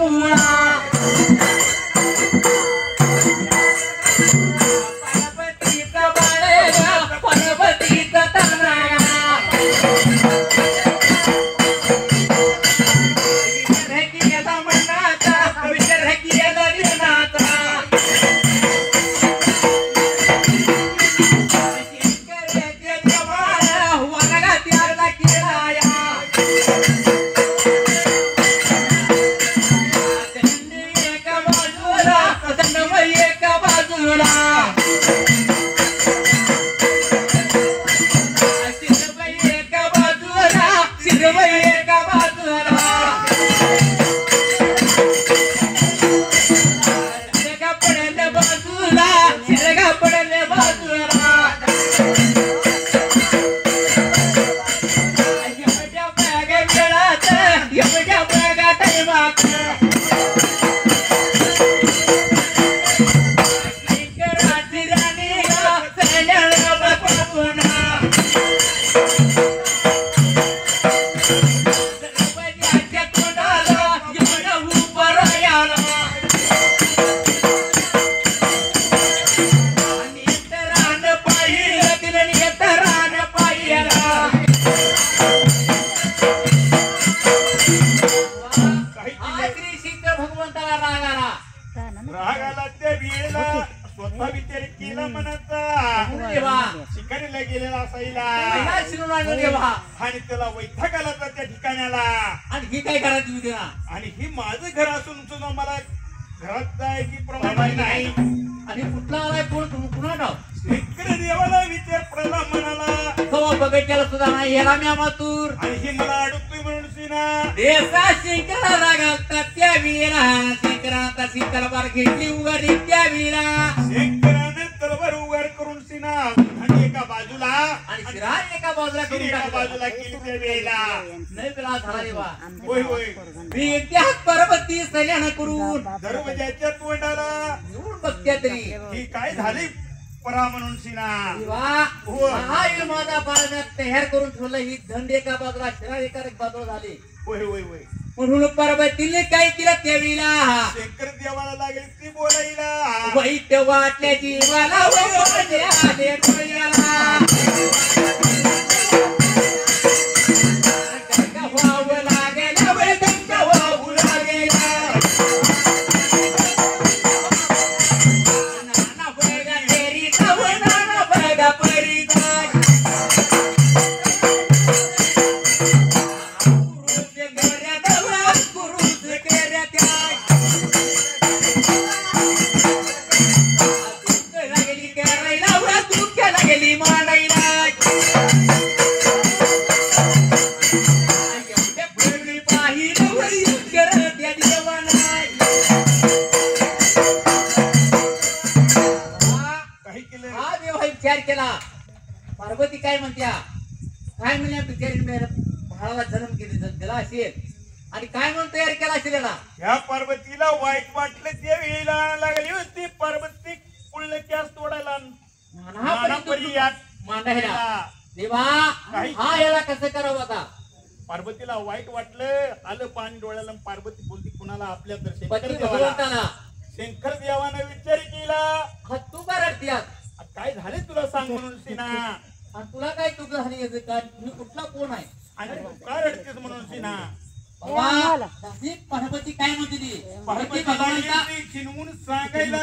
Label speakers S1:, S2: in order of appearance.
S1: बाजूला पार्वतीचा बाळगा पार्वतीचा तनया विचार केला मनाचा विचार केला दिनाचा शिकारीला गेलेला असायला आणि त्याला वैतागाला त्या ठिकाणाला
S2: आणि ही काय करायची होती ना
S1: आणि ही माझं घर असून सुद्धा मला घरात जायची प्रमाण नाही
S2: आणि कुठला आलाय कोण कुणा नाव
S1: शेतकरी देवाला विचार प्रला म्हणाला
S2: कवा बघितल्याला सुद्धा नाही याला मी मातूर
S1: आणि ही मला अडकतोय म्हणून सीना
S2: देसा शिंकरा रागावता त्या वीरा शिंकरांचा सीताला बार घेतली उगारी त्या वीरा
S1: शेतकऱ्याने तलवार उगार करून सीना आणि एका बाजूला
S2: आणि शिरार एका बाजूला करून
S1: एका बाजूला केली त्या वेळेला
S2: नाही पेला झाला रे बा
S1: होय होय
S2: विद्यात पर्वती सल्याण करून
S1: दरवाजाच्या तोंडाला
S2: येऊन बघत्या तरी
S1: ही काय झाली परा म्हणून सीना
S2: हा माझा पाळण्यात तयार करून ठेवलं ही धंड एका बाजूला शिरार एका बाजूला झाली
S1: होय होय होय
S2: म्हणून पर्वतीने काय केलं त्यावेळेला
S1: शंकर देवाला लागली ती बोलायला
S2: वाईट वाटल्या जीवाला आले डोळ्याला व्हावं लागेल वेदंगा व्हावं लागेल नाना बघा तेरी जाव नाना बघा परी जाय विचार केला पार्वती काय म्हणत्या काय म्हणल्या बिचारी भावाला जन्म दिला असेल आणि काय म्हणून तयार केला असेल
S1: ह्या पार्वतीला वाईट वाटलं ते वेळेला लागली होती पार्वती पुढले कॅस तोडायला
S2: मांडायला देवा हा याला कसं करावं आता
S1: पार्वतीला वाईट वाटलं आलं पाणी डोळ्याला पार्वती बोलती कुणाला आपल्या शंकर देवानं विचार केला
S2: तू का रडतीयास
S1: काय झाले तुला सांग म्हणून सीना
S2: तुला काय तुझं झाली मी कुठला कोण आहे
S1: आणि तू काय रडतेस म्हणून सीना
S2: पार्वती काय म्हणते ती
S1: पार्वती चिनवून सांगायला